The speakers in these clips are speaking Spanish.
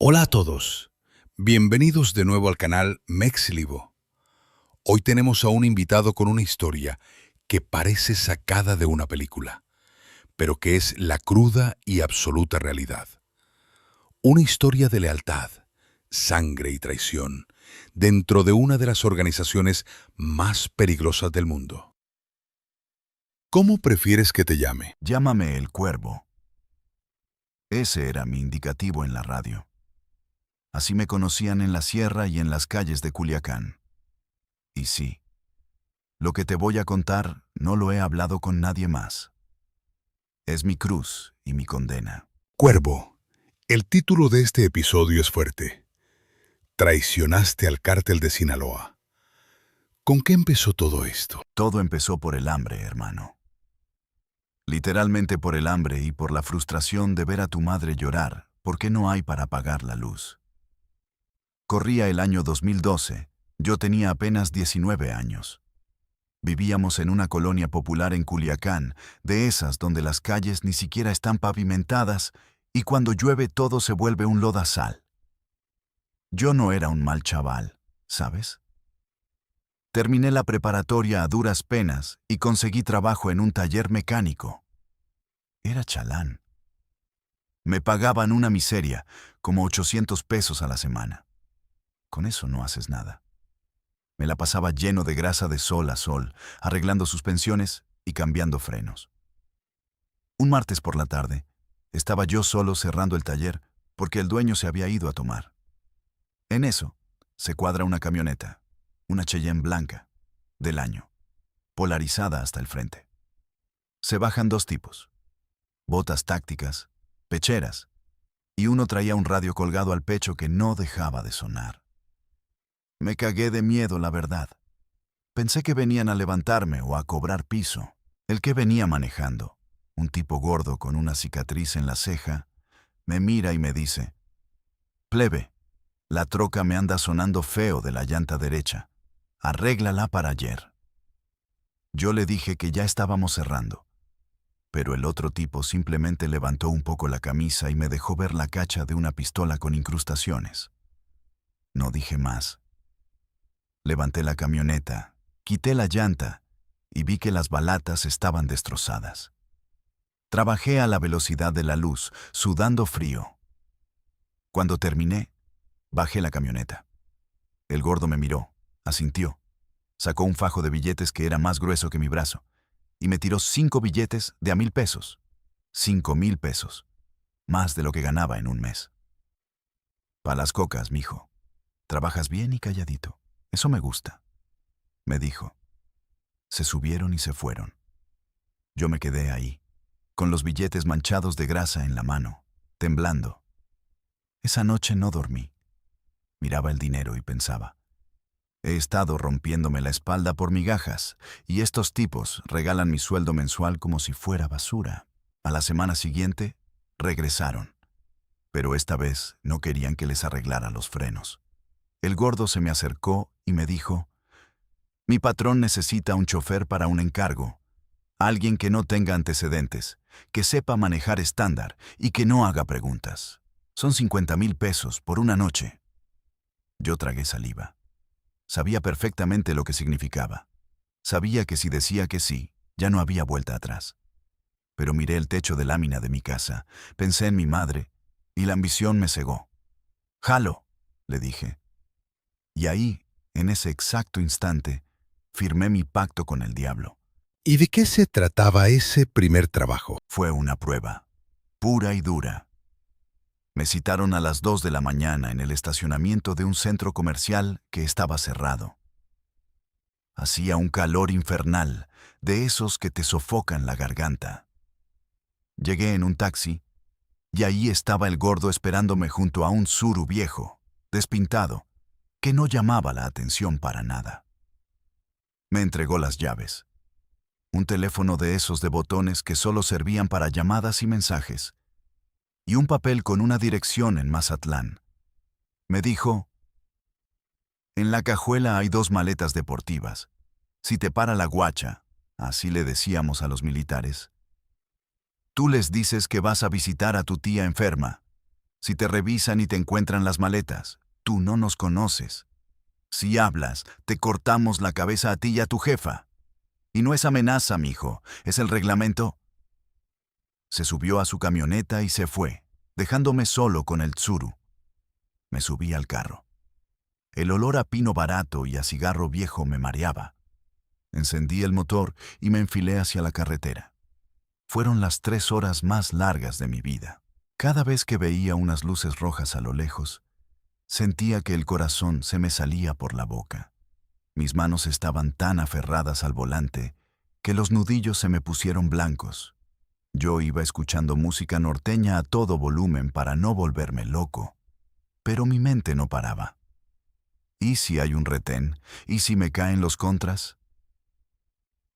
Hola a todos, bienvenidos de nuevo al canal Mexlibo. Hoy tenemos a un invitado con una historia que parece sacada de una película, pero que es la cruda y absoluta realidad. Una historia de lealtad, sangre y traición dentro de una de las organizaciones más peligrosas del mundo. ¿Cómo prefieres que te llame? Llámame el Cuervo. Ese era mi indicativo en la radio. Así me conocían en la sierra y en las calles de Culiacán. Y sí, lo que te voy a contar no lo he hablado con nadie más. Es mi cruz y mi condena. Cuervo, el título de este episodio es fuerte. Traicionaste al cártel de Sinaloa. ¿Con qué empezó todo esto? Todo empezó por el hambre, hermano. Literalmente por el hambre y por la frustración de ver a tu madre llorar porque no hay para pagar la luz. Corría el año 2012, yo tenía apenas 19 años. Vivíamos en una colonia popular en Culiacán, de esas donde las calles ni siquiera están pavimentadas y cuando llueve todo se vuelve un lodazal. Yo no era un mal chaval, ¿sabes? Terminé la preparatoria a duras penas y conseguí trabajo en un taller mecánico. Era chalán. Me pagaban una miseria, como 800 pesos a la semana. Con eso no haces nada. Me la pasaba lleno de grasa de sol a sol, arreglando suspensiones y cambiando frenos. Un martes por la tarde, estaba yo solo cerrando el taller porque el dueño se había ido a tomar. En eso, se cuadra una camioneta, una Cheyenne blanca, del año, polarizada hasta el frente. Se bajan dos tipos, botas tácticas, pecheras, y uno traía un radio colgado al pecho que no dejaba de sonar. Me cagué de miedo, la verdad. Pensé que venían a levantarme o a cobrar piso. El que venía manejando, un tipo gordo con una cicatriz en la ceja, me mira y me dice: «Plebe, la troca me anda sonando feo de la llanta derecha. Arréglala para ayer». Yo le dije que ya estábamos cerrando, pero el otro tipo simplemente levantó un poco la camisa y me dejó ver la cacha de una pistola con incrustaciones. No dije más. Levanté la camioneta, quité la llanta y vi que las balatas estaban destrozadas. Trabajé a la velocidad de la luz, sudando frío. Cuando terminé, bajé la camioneta. El gordo me miró, asintió, sacó un fajo de billetes que era más grueso que mi brazo y me tiró 5 billetes de a 1,000 pesos. 5,000 pesos, más de lo que ganaba en un mes. Pa' las cocas, mijo. Trabajas bien y calladito. Eso me gusta, me dijo. Se subieron y se fueron. Yo me quedé ahí, con los billetes manchados de grasa en la mano, temblando. Esa noche no dormí. Miraba el dinero y pensaba: he estado rompiéndome la espalda por migajas, y estos tipos regalan mi sueldo mensual como si fuera basura. A la semana siguiente, regresaron. Pero esta vez no querían que les arreglara los frenos. El gordo se me acercó y me dijo: «Mi patrón necesita un chofer para un encargo. Alguien que no tenga antecedentes, que sepa manejar estándar y que no haga preguntas. Son 50,000 pesos por una noche». Yo tragué saliva. Sabía perfectamente lo que significaba. Sabía que si decía que sí, ya no había vuelta atrás. Pero miré el techo de lámina de mi casa, pensé en mi madre, y la ambición me cegó. «Jalo», le dije. Y ahí, en ese exacto instante, firmé mi pacto con el diablo. ¿Y de qué se trataba ese primer trabajo? Fue una prueba, pura y dura. Me citaron a las 2 de la mañana en el estacionamiento de un centro comercial que estaba cerrado. Hacía un calor infernal, de esos que te sofocan la garganta. Llegué en un taxi, y ahí estaba el gordo esperándome junto a un Tsuru viejo, despintado, que no llamaba la atención para nada. Me entregó las llaves. Un teléfono de esos de botones que solo servían para llamadas y mensajes, y un papel con una dirección en Mazatlán. Me dijo: «En la cajuela hay 2 maletas deportivas. Si te para la guacha», así le decíamos a los militares, «tú les dices que vas a visitar a tu tía enferma. Si te revisan y te encuentran las maletas, tú no nos conoces. Si hablas, te cortamos la cabeza a ti y a tu jefa. Y no es amenaza, mijo, es el reglamento. Se subió a su camioneta y se fue, dejándome solo con el tsuru. Me subí al carro. El olor a pino barato y a cigarro viejo me mareaba. Encendí el motor y me enfilé hacia la carretera. Fueron las 3 horas más largas de mi vida. Cada vez que veía unas luces rojas a lo lejos, sentía que el corazón se me salía por la boca. Mis manos estaban tan aferradas al volante que los nudillos se me pusieron blancos. Yo iba escuchando música norteña a todo volumen para no volverme loco, pero mi mente no paraba. ¿Y si hay un retén? ¿Y si me caen los contras?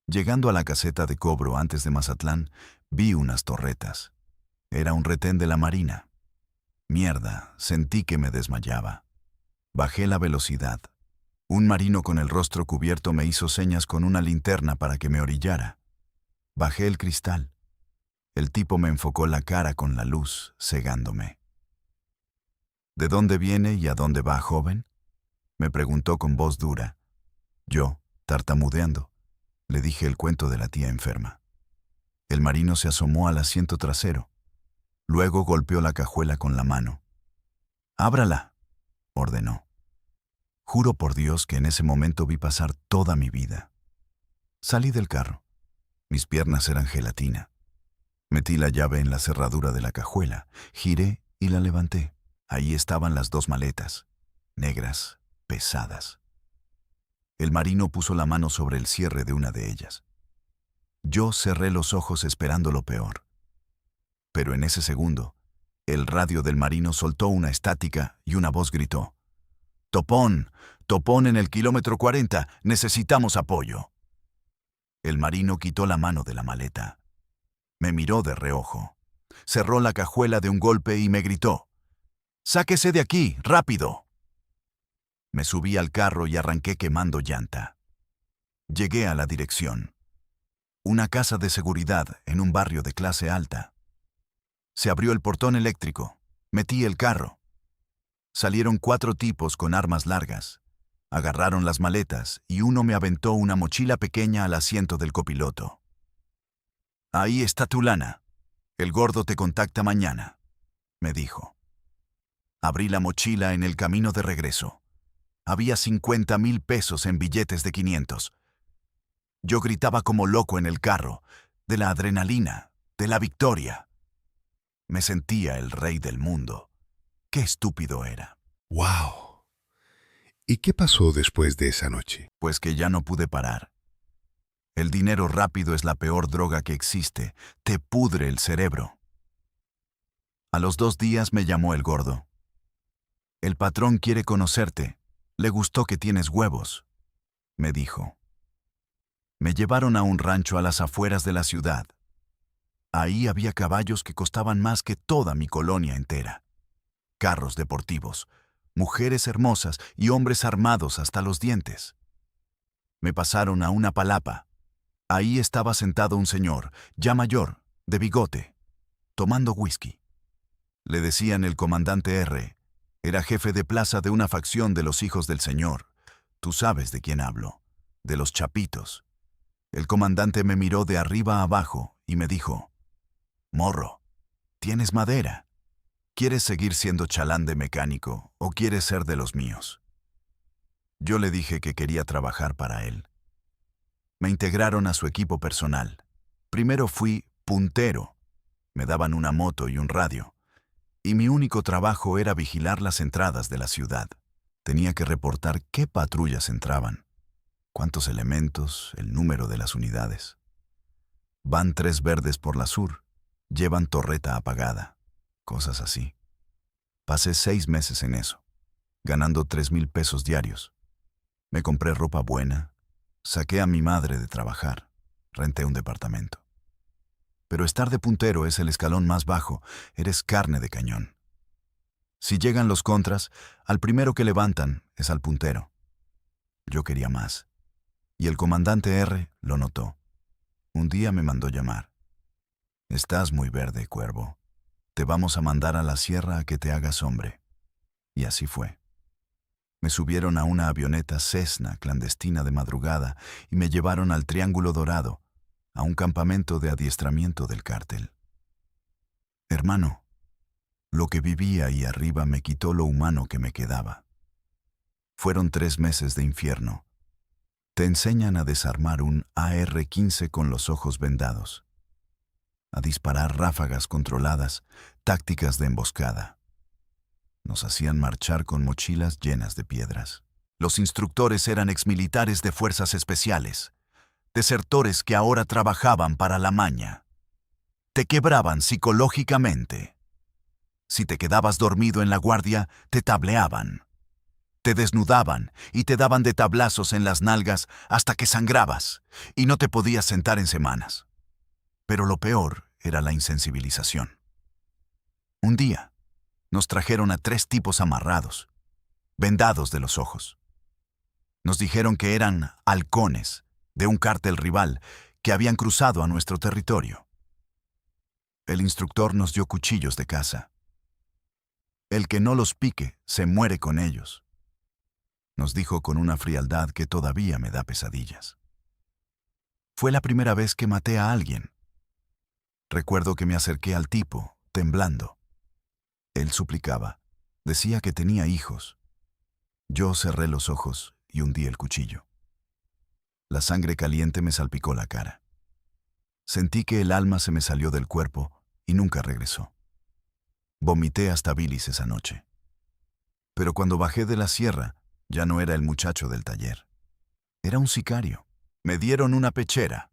Llegando a la caseta de cobro antes de Mazatlán, vi unas torretas. Era un retén de la Marina. Mierda, sentí que me desmayaba. Bajé la velocidad. Un marino con el rostro cubierto me hizo señas con una linterna para que me orillara. Bajé el cristal. El tipo me enfocó la cara con la luz, cegándome. ¿De dónde viene y a dónde va, joven?, me preguntó con voz dura. Yo, tartamudeando, le dije el cuento de la tía enferma. El marino se asomó al asiento trasero. Luego golpeó la cajuela con la mano. «Ábrala», ordenó. Juro por Dios que en ese momento vi pasar toda mi vida. Salí del carro. Mis piernas eran gelatina. Metí la llave en la cerradura de la cajuela, giré y la levanté. Ahí estaban las 2 maletas, negras, pesadas. El marino puso la mano sobre el cierre de una de ellas. Yo cerré los ojos esperando lo peor. Pero en ese segundo, el radio del marino soltó una estática y una voz gritó: «Topón, topón en el kilómetro 40, necesitamos apoyo». El marino quitó la mano de la maleta. Me miró de reojo. Cerró la cajuela de un golpe y me gritó: «Sáquese de aquí, rápido». Me subí al carro y arranqué quemando llanta. Llegué a la dirección. Una casa de seguridad en un barrio de clase alta. Se abrió el portón eléctrico. Metí el carro. Salieron 4 tipos con armas largas. Agarraron las maletas y uno me aventó una mochila pequeña al asiento del copiloto. «Ahí está tu lana. El gordo te contacta mañana», me dijo. Abrí la mochila en el camino de regreso. Había 50,000 pesos en billetes de 500. Yo gritaba como loco en el carro, de la adrenalina, de la victoria. Me sentía el rey del mundo. Qué estúpido era. ¡Wow! ¿Y qué pasó después de esa noche? Pues que ya no pude parar. El dinero rápido es la peor droga que existe. Te pudre el cerebro. A los 2 días me llamó el gordo. «El patrón quiere conocerte. Le gustó que tienes huevos», me dijo. Me llevaron a un rancho a las afueras de la ciudad. Ahí había caballos que costaban más que toda mi colonia entera. Carros deportivos, mujeres hermosas y hombres armados hasta los dientes. Me pasaron a una palapa. Ahí estaba sentado un señor, ya mayor, de bigote, tomando whisky. Le decían el comandante R. Era jefe de plaza de una facción de los hijos del señor. Tú sabes de quién hablo, de los chapitos. El comandante me miró de arriba a abajo y me dijo: «Morro, tienes madera. ¿Quieres seguir siendo chalán de mecánico o quieres ser de los míos?». Yo le dije que quería trabajar para él. Me integraron a su equipo personal. Primero fui puntero. Me daban una moto y un radio. Y mi único trabajo era vigilar las entradas de la ciudad. Tenía que reportar qué patrullas entraban, cuántos elementos, el número de las unidades. Van 3 verdes por la sur, llevan torreta apagada, cosas así. Pasé 6 meses en eso, ganando 3,000 pesos diarios. Me compré ropa buena, saqué a mi madre de trabajar, renté un departamento. Pero estar de puntero es el escalón más bajo, eres carne de cañón. Si llegan los contras, al primero que levantan es al puntero. Yo quería más, y el comandante R lo notó. Un día me mandó llamar. «Estás muy verde, cuervo. te vamos a mandar a la sierra a que te hagas hombre. Y así fue. Me subieron a una avioneta Cessna clandestina de madrugada y me llevaron al Triángulo Dorado, a un campamento de adiestramiento del cártel. Hermano, lo que vivía ahí arriba me quitó lo humano que me quedaba. Fueron 3 meses de infierno. Te enseñan a desarmar un AR-15 con los ojos vendados, a disparar ráfagas controladas, tácticas de emboscada. Nos hacían marchar con mochilas llenas de piedras. Los instructores eran exmilitares de fuerzas especiales, desertores que ahora trabajaban para la maña. Te quebraban psicológicamente. Si te quedabas dormido en la guardia, te tableaban. Te desnudaban y te daban de tablazos en las nalgas hasta que sangrabas y no te podías sentar en semanas. Pero lo peor era la insensibilización. Un día, nos trajeron a 3 tipos amarrados, vendados de los ojos. Nos dijeron que eran halcones de un cártel rival que habían cruzado a nuestro territorio. El instructor nos dio cuchillos de caza. El que no los pique se muere con ellos, nos dijo con una frialdad que todavía me da pesadillas. Fue la primera vez que maté a alguien. Recuerdo que me acerqué al tipo, temblando. Él suplicaba, decía que tenía hijos. Yo cerré los ojos y hundí el cuchillo. La sangre caliente me salpicó la cara. Sentí que el alma se me salió del cuerpo y nunca regresó. Vomité hasta bilis esa noche. Pero cuando bajé de la sierra, ya no era el muchacho del taller. Era un sicario. Me dieron una pechera,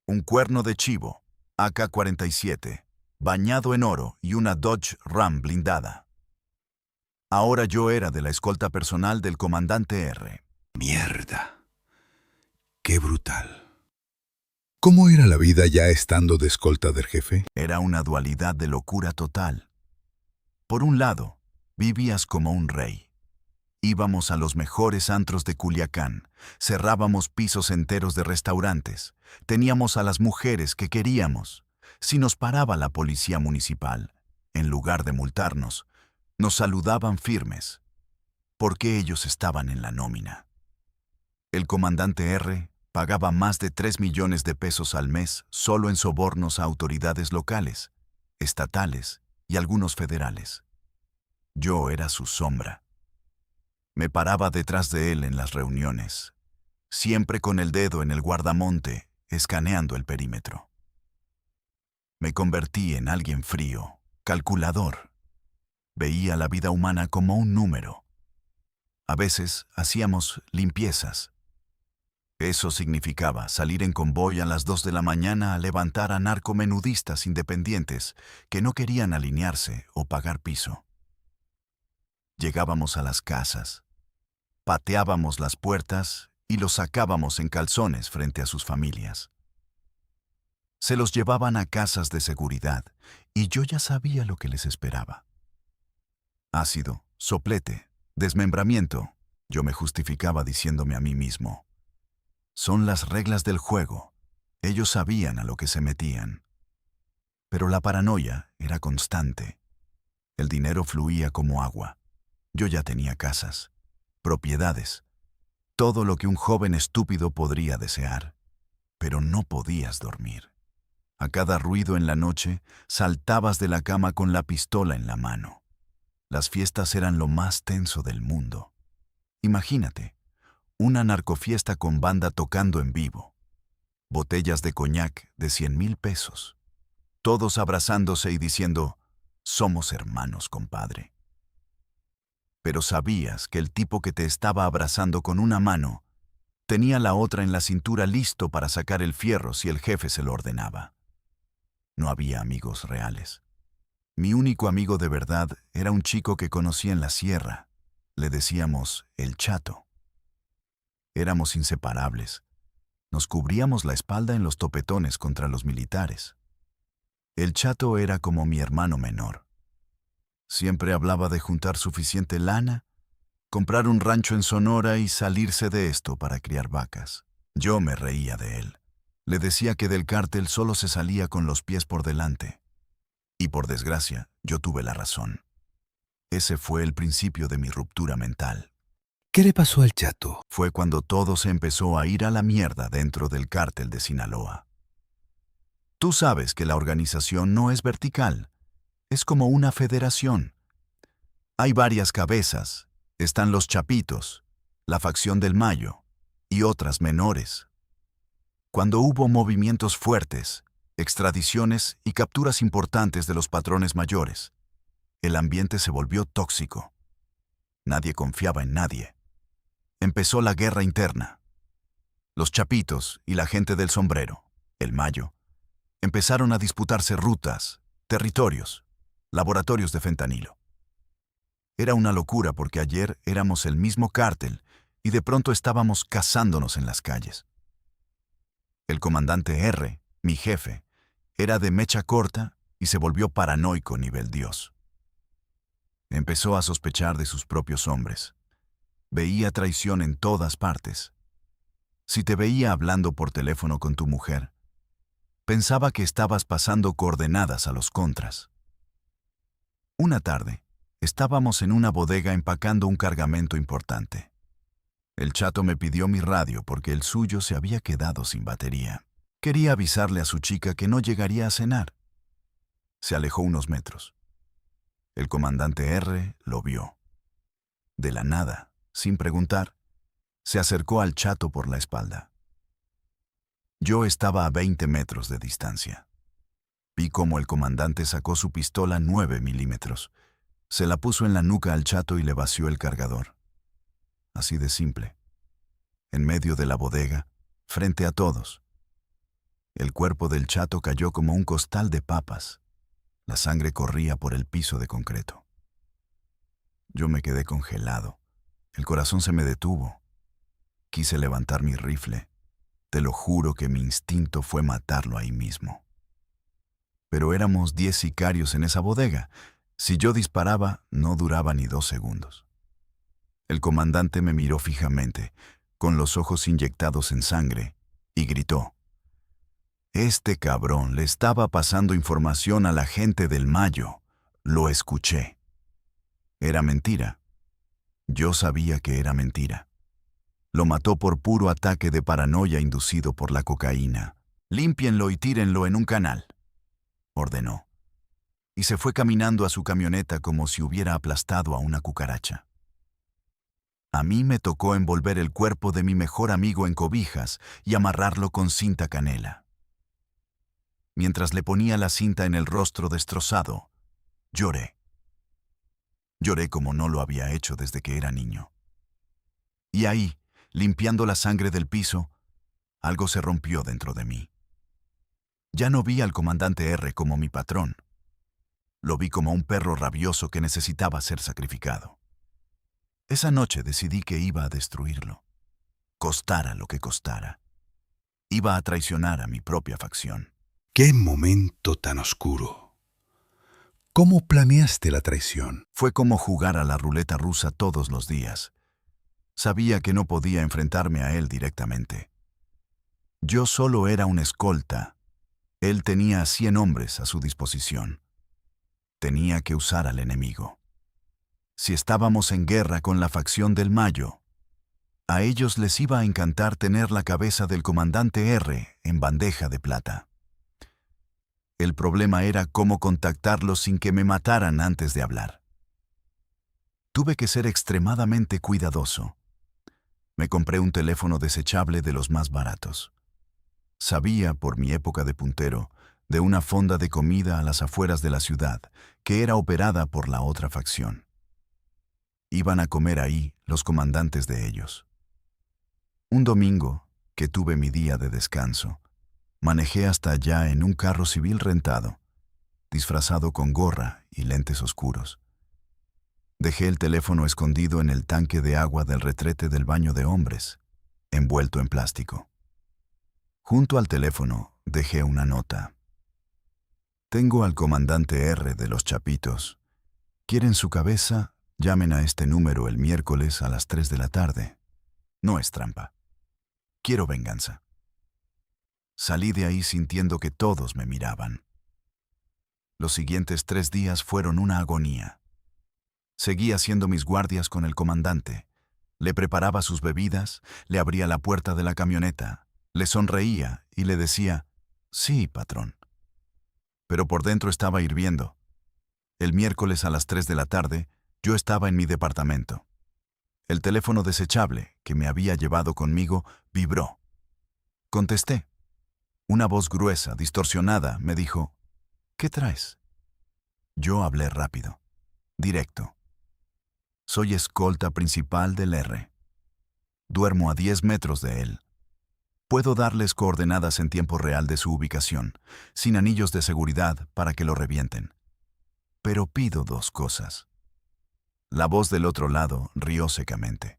un cuerno de chivo, AK-47, bañado en oro y una Dodge Ram blindada. Ahora yo era de la escolta personal del comandante R. Mierda. Qué brutal. ¿Cómo era la vida ya estando de escolta del jefe? Era una dualidad de locura total. Por un lado, vivías como un rey. Íbamos a los mejores antros de Culiacán, cerrábamos pisos enteros de restaurantes, teníamos a las mujeres que queríamos. Si nos paraba la policía municipal, en lugar de multarnos, nos saludaban firmes, porque ellos estaban en la nómina. El comandante R pagaba más de 3 millones de pesos al mes solo en sobornos a autoridades locales, estatales y algunos federales. Yo era su sombra. Me paraba detrás de él en las reuniones, siempre con el dedo en el guardamonte, escaneando el perímetro. Me convertí en alguien frío, calculador. Veía la vida humana como un número. A veces hacíamos limpiezas. Eso significaba salir en convoy a las 2 de la mañana a levantar a narcomenudistas independientes que no querían alinearse o pagar piso. Llegábamos a las casas, pateábamos las puertas y los sacábamos en calzones frente a sus familias. Se los llevaban a casas de seguridad y yo ya sabía lo que les esperaba. Ácido, soplete, desmembramiento, yo me justificaba diciéndome a mí mismo. Son las reglas del juego, ellos sabían a lo que se metían. Pero la paranoia era constante. El dinero fluía como agua. Yo ya tenía casas, propiedades, todo lo que un joven estúpido podría desear, pero no podías dormir. A cada ruido en la noche, saltabas de la cama con la pistola en la mano. Las fiestas eran lo más tenso del mundo. Imagínate, una narcofiesta con banda tocando en vivo. Botellas de coñac de 100,000 pesos. Todos abrazándose y diciendo, somos hermanos, compadre. Pero sabías que el tipo que te estaba abrazando con una mano tenía la otra en la cintura listo para sacar el fierro si el jefe se lo ordenaba. No había amigos reales. Mi único amigo de verdad era un chico que conocí en la sierra. Le decíamos el Chato. Éramos inseparables. Nos cubríamos la espalda en los topetones contra los militares. El Chato era como mi hermano menor. Siempre hablaba de juntar suficiente lana, comprar un rancho en Sonora y salirse de esto para criar vacas. Yo me reía de él. Le decía que del cártel solo se salía con los pies por delante. Y por desgracia, yo tuve la razón. Ese fue el principio de mi ruptura mental. ¿Qué le pasó al Chato? Fue cuando todo se empezó a ir a la mierda dentro del cártel de Sinaloa. Tú sabes que la organización no es vertical, es como una federación. Hay varias cabezas, están los Chapitos, la facción del Mayo y otras menores. Cuando hubo movimientos fuertes, extradiciones y capturas importantes de los patrones mayores, el ambiente se volvió tóxico. Nadie confiaba en nadie. Empezó la guerra interna. Los Chapitos y la gente del sombrero, el Mayo, empezaron a disputarse rutas, territorios, laboratorios de fentanilo. Era una locura porque ayer éramos el mismo cártel y de pronto estábamos cazándonos en las calles. El comandante R, mi jefe, era de mecha corta y se volvió paranoico nivel Dios. Empezó a sospechar de sus propios hombres. Veía traición en todas partes. Si te veía hablando por teléfono con tu mujer, pensaba que estabas pasando coordenadas a los contras. Una tarde, estábamos en una bodega empacando un cargamento importante. El Chato me pidió mi radio porque el suyo se había quedado sin batería. Quería avisarle a su chica que no llegaría a cenar. Se alejó unos metros. El comandante R lo vio. De la nada, sin preguntar, se acercó al Chato por la espalda. Yo estaba a 20 metros de distancia. Vi cómo el comandante sacó su pistola 9 milímetros. Se la puso en la nuca al Chato y le vació el cargador. Así de simple. En medio de la bodega, frente a todos. El cuerpo del Chato cayó como un costal de papas. La sangre corría por el piso de concreto. Yo me quedé congelado. El corazón se me detuvo. Quise levantar mi rifle. Te lo juro que mi instinto fue matarlo ahí mismo. Pero éramos 10 sicarios en esa bodega. Si yo disparaba, no duraba ni 2 segundos. El comandante me miró fijamente, con los ojos inyectados en sangre, y gritó: «Este cabrón le estaba pasando información a la gente del Mayo. Lo escuché». Era mentira. Yo sabía que era mentira. Lo mató por puro ataque de paranoia inducido por la cocaína. «Límpienlo y tírenlo en un canal», ordenó. Y se fue caminando a su camioneta como si hubiera aplastado a una cucaracha. A mí me tocó envolver el cuerpo de mi mejor amigo en cobijas y amarrarlo con cinta canela. Mientras le ponía la cinta en el rostro destrozado, lloré. Lloré como no lo había hecho desde que era niño. Y ahí, limpiando la sangre del piso, algo se rompió dentro de mí. Ya no vi al comandante R como mi patrón. Lo vi como un perro rabioso que necesitaba ser sacrificado. Esa noche decidí que iba a destruirlo, costara lo que costara. Iba a traicionar a mi propia facción. ¡Qué momento tan oscuro! ¿Cómo planeaste la traición? Fue como jugar a la ruleta rusa todos los días. Sabía que no podía enfrentarme a él directamente. Yo solo era un escolta. Él tenía 100 hombres a su disposición. Tenía que usar al enemigo. Si estábamos en guerra con la facción del Mayo, a ellos les iba a encantar tener la cabeza del comandante R en bandeja de plata. El problema era cómo contactarlos sin que me mataran antes de hablar. Tuve que ser extremadamente cuidadoso. Me compré un teléfono desechable de los más baratos. Sabía, por mi época de puntero, de una fonda de comida a las afueras de la ciudad, que era operada por la otra facción. Iban a comer ahí los comandantes de ellos. Un domingo, que tuve mi día de descanso, manejé hasta allá en un carro civil rentado, disfrazado con gorra y lentes oscuros. Dejé el teléfono escondido en el tanque de agua del retrete del baño de hombres, envuelto en plástico. Junto al teléfono dejé una nota. «Tengo al comandante R de los Chapitos. ¿Quieren su cabeza? Llamen a este número el miércoles a las 3 de la tarde. No es trampa. Quiero venganza». Salí de ahí sintiendo que todos me miraban. Los siguientes 3 días fueron una agonía. Seguí haciendo mis guardias con el comandante. Le preparaba sus bebidas, le abría la puerta de la camioneta, le sonreía y le decía, «Sí, patrón». Pero por dentro estaba hirviendo. El miércoles a las 3 de la tarde, yo estaba en mi departamento. El teléfono desechable que me había llevado conmigo vibró. Contesté. Una voz gruesa, distorsionada, me dijo, «¿Qué traes?». Yo hablé rápido, directo. Soy escolta principal del R. Duermo a 10 metros de él. Puedo darles coordenadas en tiempo real de su ubicación, sin anillos de seguridad para que lo revienten. Pero pido 2 cosas. La voz del otro lado rió secamente.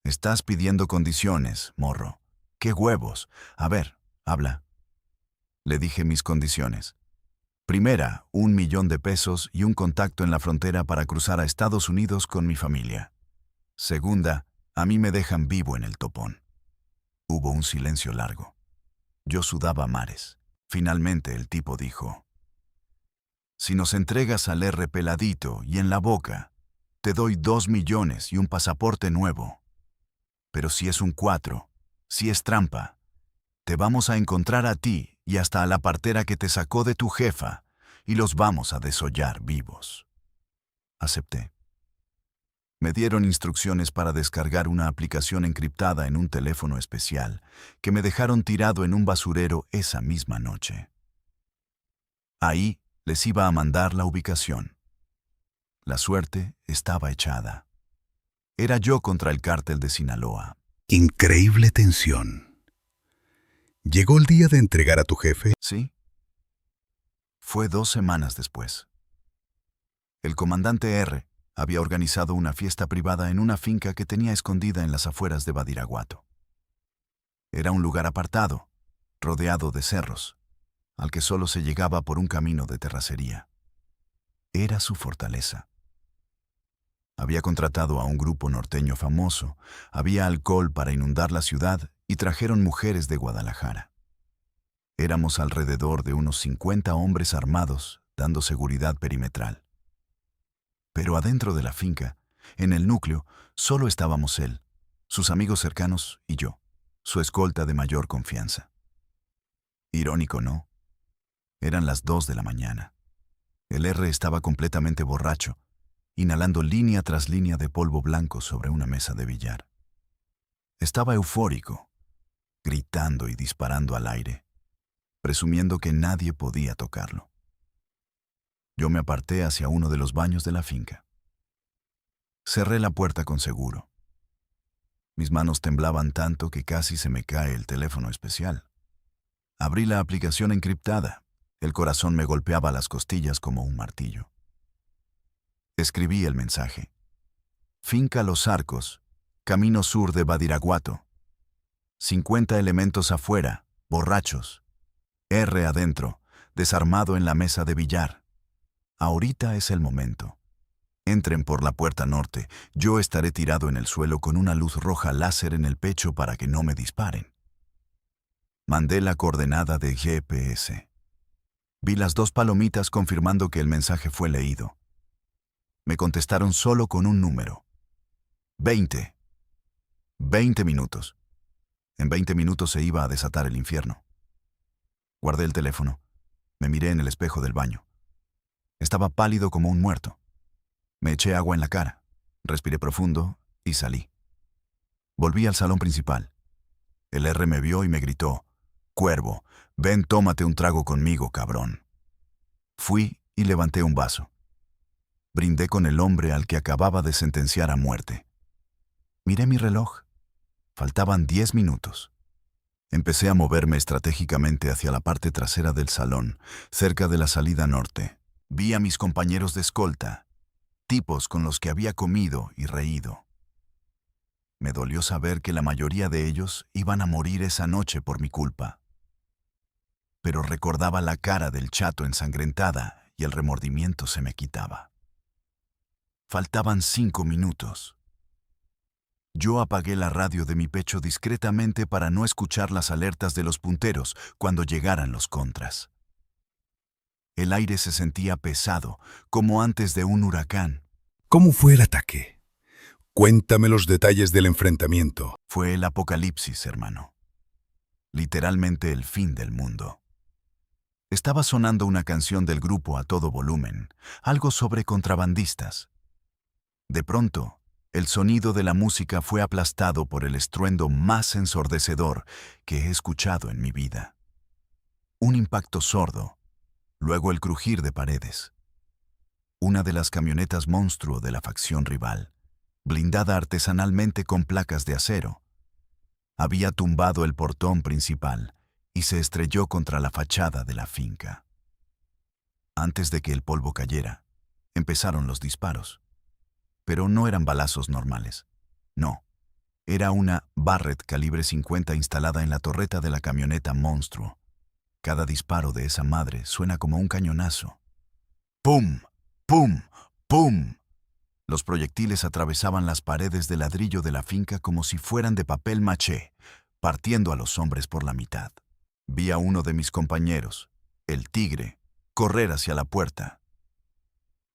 «Estás pidiendo condiciones, morro. ¡Qué huevos! A ver, habla». Le dije mis condiciones. Primera, 1.000.000 de pesos y un contacto en la frontera para cruzar a Estados Unidos con mi familia. Segunda, a mí me dejan vivo en el topón. Hubo un silencio largo. Yo sudaba a mares. Finalmente el tipo dijo, «Si nos entregas al R peladito y en la boca, te doy 2 millones y un pasaporte nuevo. Pero si es un 4, si es trampa, te vamos a encontrar a ti y hasta a la partera que te sacó de tu jefa y los vamos a desollar vivos». Acepté. Me dieron instrucciones para descargar una aplicación encriptada en un teléfono especial que me dejaron tirado en un basurero esa misma noche. Ahí les iba a mandar la ubicación. La suerte estaba echada. Era yo contra el cártel de Sinaloa. Increíble tensión. ¿Llegó el día de entregar a tu jefe? ¿Sí? Fue 2 semanas después. El comandante R había organizado una fiesta privada en una finca que tenía escondida en las afueras de Badiraguato. Era un lugar apartado, rodeado de cerros, al que solo se llegaba por un camino de terracería. Era su fortaleza. Había contratado a un grupo norteño famoso, había alcohol para inundar la ciudad y trajeron mujeres de Guadalajara. Éramos alrededor de unos 50 hombres armados, dando seguridad perimetral. Pero adentro de la finca, en el núcleo, solo estábamos él, sus amigos cercanos y yo, su escolta de mayor confianza. Irónico, ¿no? Eran las 2 de la mañana. El R estaba completamente borracho, inhalando línea tras línea de polvo blanco sobre una mesa de billar. Estaba eufórico, gritando y disparando al aire, presumiendo que nadie podía tocarlo. Yo me aparté hacia uno de los baños de la finca. Cerré la puerta con seguro. Mis manos temblaban tanto que casi se me cae el teléfono especial. Abrí la aplicación encriptada. El corazón me golpeaba las costillas como un martillo. Escribí el mensaje. Finca Los Arcos, camino sur de Badiraguato. 50 elementos afuera, borrachos. R adentro, desarmado en la mesa de billar. Ahorita es el momento. Entren por la puerta norte, yo estaré tirado en el suelo con una luz roja láser en el pecho para que no me disparen. Mandé la coordenada de GPS. Vi las 2 palomitas confirmando que el mensaje fue leído. Me contestaron solo con un número. 20. 20 minutos. En 20 minutos se iba a desatar el infierno. Guardé el teléfono. Me miré en el espejo del baño. Estaba pálido como un muerto. Me eché agua en la cara, respiré profundo y salí. Volví al salón principal. El R me vio y me gritó, «Cuervo, ven, tómate un trago conmigo, cabrón». Fui y levanté un vaso. Brindé con el hombre al que acababa de sentenciar a muerte. Miré mi reloj. Faltaban 10 minutos. Empecé a moverme estratégicamente hacia la parte trasera del salón, cerca de la salida norte. Vi a mis compañeros de escolta, tipos con los que había comido y reído. Me dolió saber que la mayoría de ellos iban a morir esa noche por mi culpa. Pero recordaba la cara del chato ensangrentada y el remordimiento se me quitaba. Faltaban 5 minutos. Yo apagué la radio de mi pecho discretamente para no escuchar las alertas de los punteros cuando llegaran los contras. El aire se sentía pesado, como antes de un huracán. ¿Cómo fue el ataque? Cuéntame los detalles del enfrentamiento. Fue el apocalipsis, hermano. Literalmente el fin del mundo. Estaba sonando una canción del grupo a todo volumen, algo sobre contrabandistas. De pronto, el sonido de la música fue aplastado por el estruendo más ensordecedor que he escuchado en mi vida. Un impacto sordo, luego el crujir de paredes. Una de las camionetas monstruo de la facción rival, blindada artesanalmente con placas de acero, había tumbado el portón principal y se estrelló contra la fachada de la finca. Antes de que el polvo cayera, empezaron los disparos. Pero no eran balazos normales. No, era una Barrett calibre 50 instalada en la torreta de la camioneta monstruo. Cada disparo de esa madre suena como un cañonazo. ¡Pum! ¡Pum! ¡Pum! Los proyectiles atravesaban las paredes de ladrillo de la finca como si fueran de papel maché, partiendo a los hombres por la mitad. Vi a uno de mis compañeros, el Tigre, correr hacia la puerta.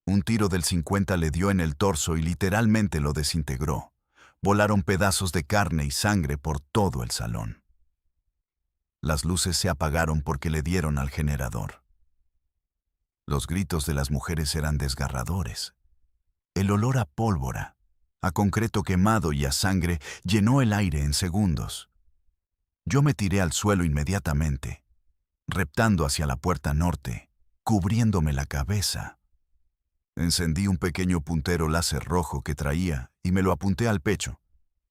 Un tiro del 50 le dio en el torso y literalmente lo desintegró. Volaron pedazos de carne y sangre por todo el salón. Las luces se apagaron porque le dieron al generador. Los gritos de las mujeres eran desgarradores. El olor a pólvora, a concreto quemado y a sangre llenó el aire en segundos. Yo me tiré al suelo inmediatamente, reptando hacia la puerta norte, cubriéndome la cabeza. Encendí un pequeño puntero láser rojo que traía y me lo apunté al pecho,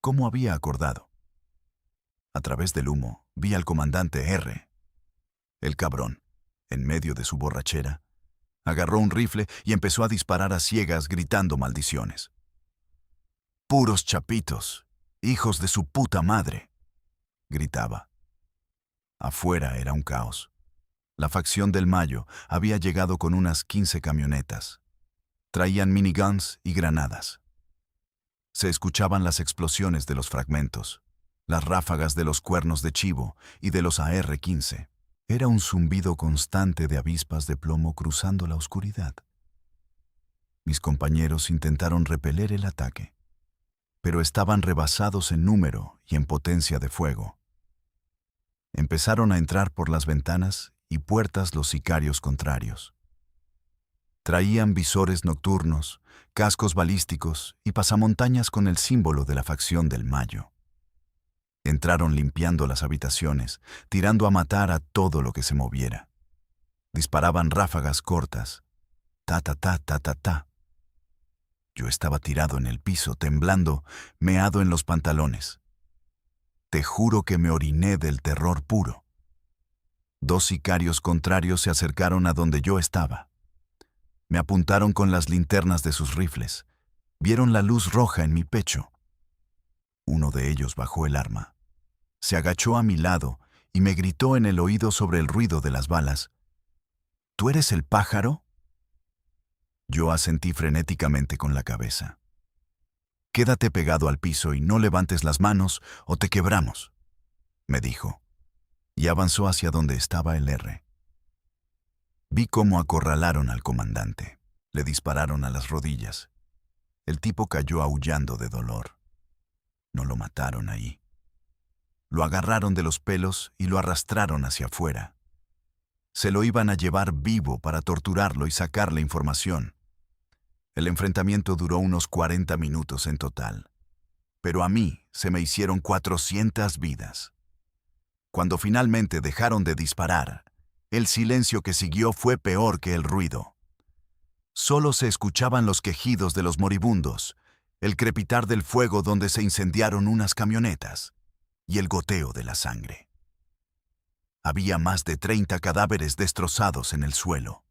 como había acordado. A través del humo vi al comandante R. El cabrón, en medio de su borrachera, agarró un rifle y empezó a disparar a ciegas gritando maldiciones. «Puros chapitos, hijos de su puta madre», gritaba. Afuera era un caos. La facción del Mayo había llegado con unas 15 camionetas. Traían miniguns y granadas. Se escuchaban las explosiones de los fragmentos, las ráfagas de los cuernos de chivo y de los AR-15. Era un zumbido constante de avispas de plomo cruzando la oscuridad. Mis compañeros intentaron repeler el ataque, pero estaban rebasados en número y en potencia de fuego. Empezaron a entrar por las ventanas y puertas los sicarios contrarios. Traían visores nocturnos, cascos balísticos y pasamontañas con el símbolo de la facción del Mayo. Entraron limpiando las habitaciones, tirando a matar a todo lo que se moviera. Disparaban ráfagas cortas. Ta, ta, ta, ta, ta, ta. Yo estaba tirado en el piso, temblando, meado en los pantalones. Te juro que me oriné del terror puro. 2 sicarios contrarios se acercaron a donde yo estaba. Me apuntaron con las linternas de sus rifles. Vieron la luz roja en mi pecho. Uno de ellos bajó el arma. Se agachó a mi lado y me gritó en el oído sobre el ruido de las balas. ¿Tú eres el pájaro? Yo asentí frenéticamente con la cabeza. Quédate pegado al piso y no levantes las manos o te quebramos, me dijo, y avanzó hacia donde estaba el R. Vi cómo acorralaron al comandante. Le dispararon a las rodillas. El tipo cayó aullando de dolor. No lo mataron ahí. Lo agarraron de los pelos y lo arrastraron hacia afuera. Se lo iban a llevar vivo para torturarlo y sacarle información. El enfrentamiento duró unos 40 minutos en total. Pero a mí se me hicieron 400 vidas. Cuando finalmente dejaron de disparar, el silencio que siguió fue peor que el ruido. Solo se escuchaban los quejidos de los moribundos, el crepitar del fuego donde se incendiaron unas camionetas y el goteo de la sangre. Había más de 30 cadáveres destrozados en el suelo.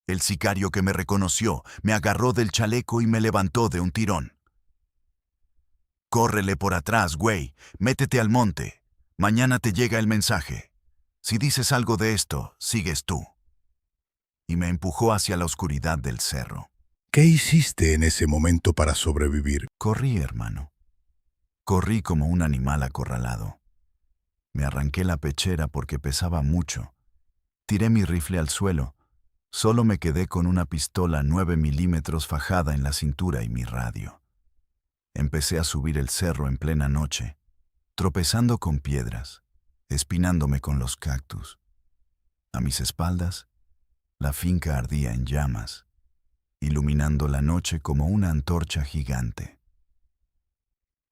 El sicario que me reconoció me agarró del chaleco y me levantó de un tirón. «Córrele por atrás, güey, métete al monte. Mañana te llega el mensaje. Si dices algo de esto, sigues tú». Y me empujó hacia la oscuridad del cerro. ¿Qué hiciste en ese momento para sobrevivir? Corrí, hermano. Corrí como un animal acorralado. Me arranqué la pechera porque pesaba mucho. Tiré mi rifle al suelo Solo me quedé con una pistola 9 milímetros fajada en la cintura y mi radio. Empecé a subir el cerro en plena noche, tropezando con piedras, espinándome con los cactus. A mis espaldas, la finca ardía en llamas, iluminando la noche como una antorcha gigante.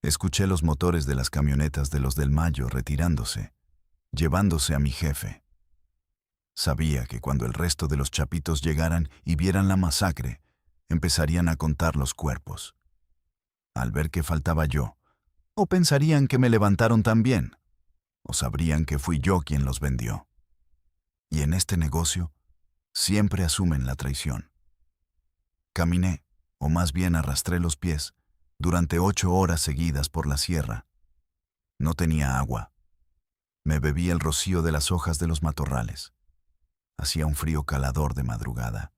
Escuché los motores de las camionetas de los del Mayo retirándose, llevándose a mi jefe. Sabía que cuando el resto de los chapitos llegaran y vieran la masacre, empezarían a contar los cuerpos. Al ver que faltaba yo, o pensarían que me levantaron también, o sabrían que fui yo quien los vendió. Y en este negocio, siempre asumen la traición. Caminé, o más bien arrastré los pies, durante 8 horas seguidas por la sierra. No tenía agua. Me bebí el rocío de las hojas de los matorrales. Hacía un frío calador de madrugada.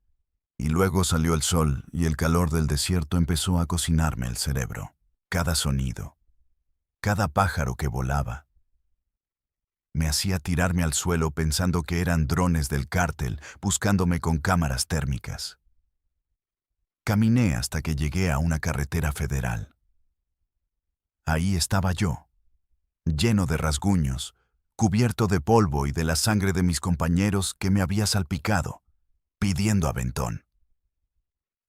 Y luego salió el sol y el calor del desierto empezó a cocinarme el cerebro. Cada sonido, cada pájaro que volaba, me hacía tirarme al suelo pensando que eran drones del cártel buscándome con cámaras térmicas. Caminé hasta que llegué a una carretera federal. Ahí estaba yo, lleno de rasguños, cubierto de polvo y de la sangre de mis compañeros que me había salpicado, pidiendo aventón.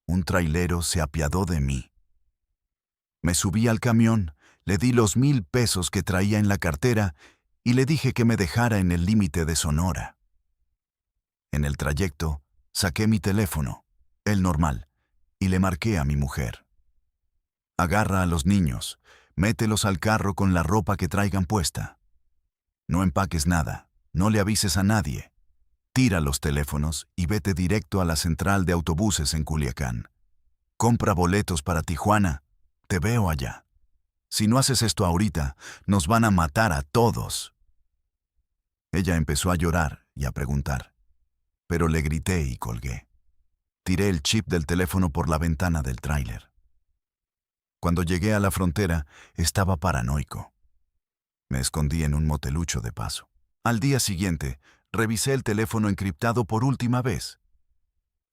Un trailero se apiadó de mí. Me subí al camión, le di los 1,000 pesos que traía en la cartera y le dije que me dejara en el límite de Sonora. En el trayecto, saqué mi teléfono, el normal, y le marqué a mi mujer. Agarra a los niños, mételos al carro con la ropa que traigan puesta. No empaques nada, no le avises a nadie. Tira los teléfonos y vete directo a la central de autobuses en Culiacán. Compra boletos para Tijuana, te veo allá. Si no haces esto ahorita, nos van a matar a todos. Ella empezó a llorar y a preguntar, pero le grité y colgué. Tiré el chip del teléfono por la ventana del tráiler. Cuando llegué a la frontera, estaba paranoico. Me escondí en un motelucho de paso. Al día siguiente, revisé el teléfono encriptado por última vez.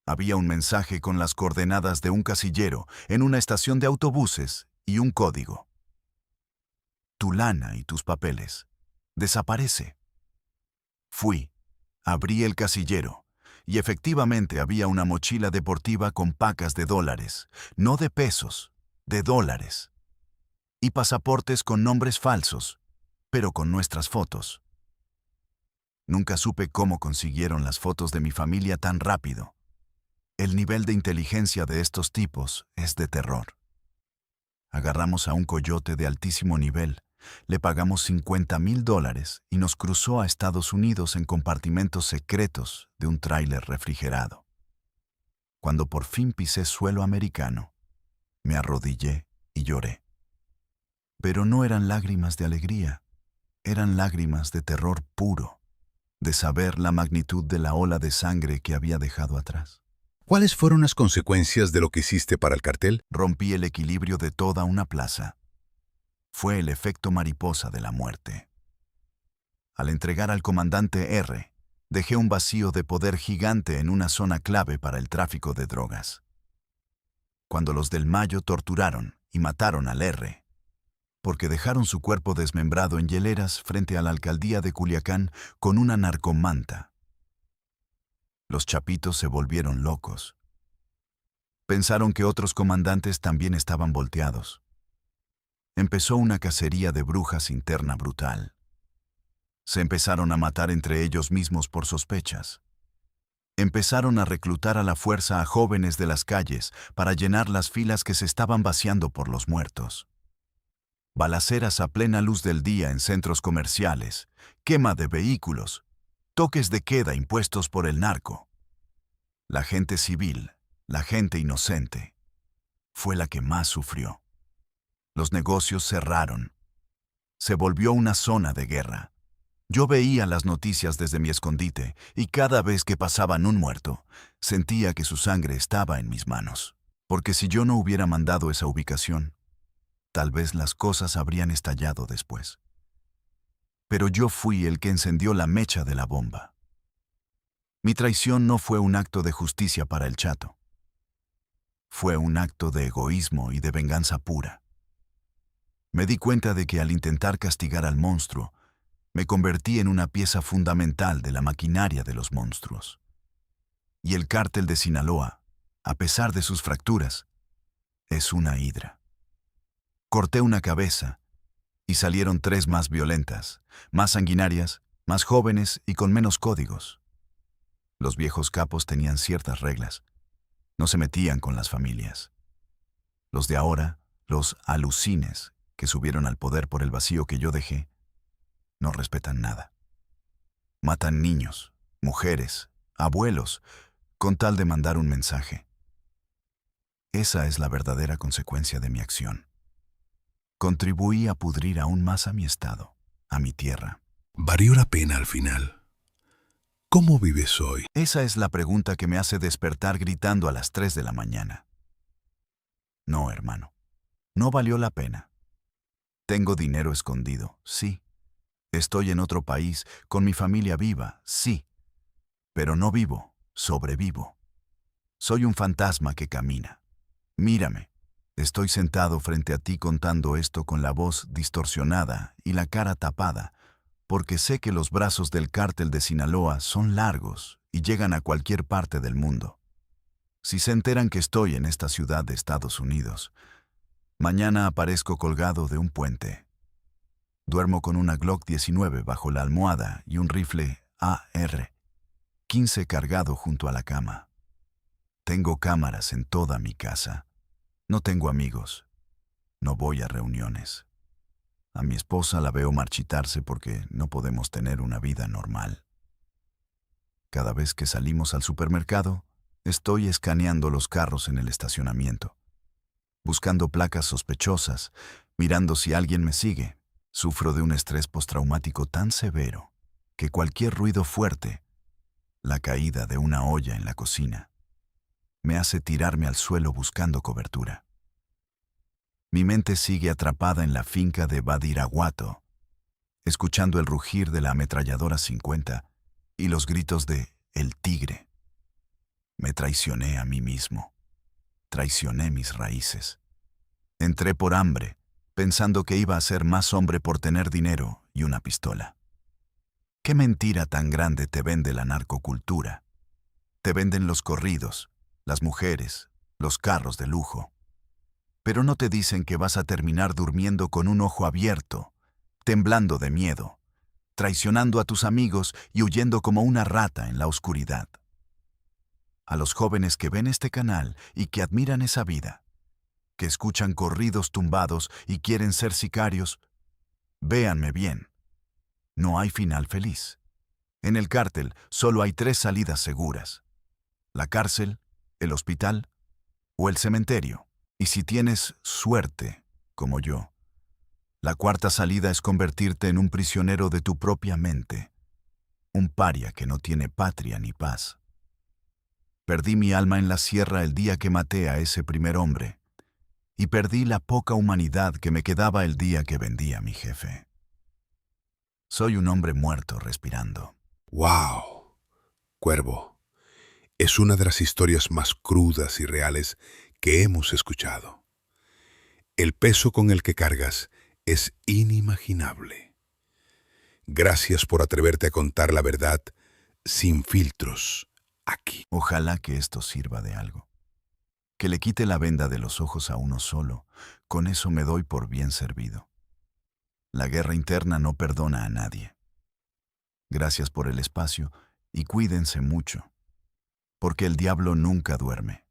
Había un mensaje con las coordenadas de un casillero en una estación de autobuses y un código. Tu lana y tus papeles. Desaparece. Fui, abrí el casillero, y efectivamente había una mochila deportiva con pacas de dólares, no de pesos, de dólares. Y pasaportes con nombres falsos, pero con nuestras fotos. Nunca supe cómo consiguieron las fotos de mi familia tan rápido. El nivel de inteligencia de estos tipos es de terror. Agarramos a un coyote de altísimo nivel, le pagamos $50,000 y nos cruzó a Estados Unidos en compartimentos secretos de un tráiler refrigerado. Cuando por fin pisé suelo americano, me arrodillé y lloré. Pero no eran lágrimas de alegría, eran lágrimas de terror puro, de saber la magnitud de la ola de sangre que había dejado atrás. ¿Cuáles fueron las consecuencias de lo que hiciste para el cartel? Rompí el equilibrio de toda una plaza. Fue el efecto mariposa de la muerte. Al entregar al comandante R, dejé un vacío de poder gigante en una zona clave para el tráfico de drogas. Cuando los del Mayo torturaron y mataron al R, porque dejaron su cuerpo desmembrado en hieleras frente a la alcaldía de Culiacán con una narcomanta. Los chapitos se volvieron locos. Pensaron que otros comandantes también estaban volteados. Empezó una cacería de brujas interna brutal. Se empezaron a matar entre ellos mismos por sospechas. Empezaron a reclutar a la fuerza a jóvenes de las calles para llenar las filas que se estaban vaciando por los muertos. Balaceras a plena luz del día en centros comerciales, quema de vehículos, toques de queda impuestos por el narco. La gente civil, la gente inocente, fue la que más sufrió. Los negocios cerraron. Se volvió una zona de guerra. Yo veía las noticias desde mi escondite y cada vez que pasaban un muerto, sentía que su sangre estaba en mis manos. Porque si yo no hubiera mandado esa ubicación, tal vez las cosas habrían estallado después. Pero yo fui el que encendió la mecha de la bomba. Mi traición no fue un acto de justicia para el Chato. Fue un acto de egoísmo y de venganza pura. Me di cuenta de que al intentar castigar al monstruo, me convertí en una pieza fundamental de la maquinaria de los monstruos. Y el cártel de Sinaloa, a pesar de sus fracturas, es una hidra. Corté una cabeza y salieron 3 más violentas, más sanguinarias, más jóvenes y con menos códigos. Los viejos capos tenían ciertas reglas. No se metían con las familias. Los de ahora, los alucines que subieron al poder por el vacío que yo dejé, no respetan nada. Matan niños, mujeres, abuelos, con tal de mandar un mensaje. Esa es la verdadera consecuencia de mi acción. Contribuí a pudrir aún más a mi estado, a mi tierra. ¿Valió la pena al final? ¿Cómo vives hoy? Esa es la pregunta que me hace despertar gritando a las 3 de la mañana. No, hermano, no valió la pena. Tengo dinero escondido, sí. Estoy en otro país, con mi familia viva, sí. Pero no vivo, sobrevivo. Soy un fantasma que camina. Mírame, estoy sentado frente a ti contando esto con la voz distorsionada y la cara tapada, porque sé que los brazos del cártel de Sinaloa son largos y llegan a cualquier parte del mundo. Si se enteran que estoy en esta ciudad de Estados Unidos, mañana aparezco colgado de un puente. Duermo con una Glock 19 bajo la almohada y un rifle AR-15 cargado junto a la cama. Tengo cámaras en toda mi casa. No tengo amigos. No voy a reuniones. A mi esposa la veo marchitarse porque no podemos tener una vida normal. Cada vez que salimos al supermercado, estoy escaneando los carros en el estacionamiento, buscando placas sospechosas, mirando si alguien me sigue. Sufro de un estrés postraumático tan severo que cualquier ruido fuerte, la caída de una olla en la cocina, me hace tirarme al suelo buscando cobertura. Mi mente sigue atrapada en la finca de Badiraguato, escuchando el rugir de la ametralladora 50 y los gritos de El Tigre. Me traicioné a mí mismo. Traicioné mis raíces. Entré por hambre, pensando que iba a ser más hombre por tener dinero y una pistola. ¿Qué mentira tan grande te vende la narcocultura? Te venden los corridos, las mujeres, los carros de lujo. Pero no te dicen que vas a terminar durmiendo con un ojo abierto, temblando de miedo, traicionando a tus amigos y huyendo como una rata en la oscuridad. A los jóvenes que ven este canal y que admiran esa vida, que escuchan corridos tumbados y quieren ser sicarios, véanme bien. No hay final feliz. En el cártel solo hay 3 salidas seguras: la cárcel, el hospital o el cementerio. Y si tienes suerte, como yo, la 4ª salida es convertirte en un prisionero de tu propia mente, un paria que no tiene patria ni paz. Perdí mi alma en la sierra el día que maté a ese primer hombre, y perdí la poca humanidad que me quedaba el día que vendí a mi jefe. Soy un hombre muerto respirando. ¡Wow! Cuervo, es una de las historias más crudas y reales que hemos escuchado. El peso con el que cargas es inimaginable. Gracias por atreverte a contar la verdad sin filtros aquí. Ojalá que esto sirva de algo. Que le quite la venda de los ojos a uno solo, con eso me doy por bien servido. La guerra interna no perdona a nadie. Gracias por el espacio y cuídense mucho, porque el diablo nunca duerme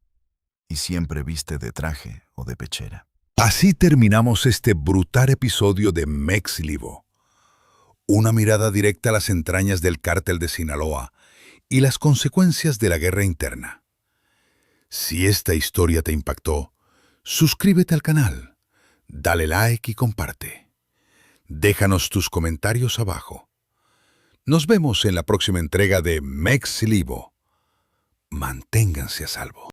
y siempre viste de traje o de pechera. Así terminamos este brutal episodio de Mexlivo. Una mirada directa a las entrañas del cártel de Sinaloa y las consecuencias de la guerra interna. Si esta historia te impactó, suscríbete al canal, dale like y comparte. Déjanos tus comentarios abajo. Nos vemos en la próxima entrega de Mexlivo. Manténganse a salvo.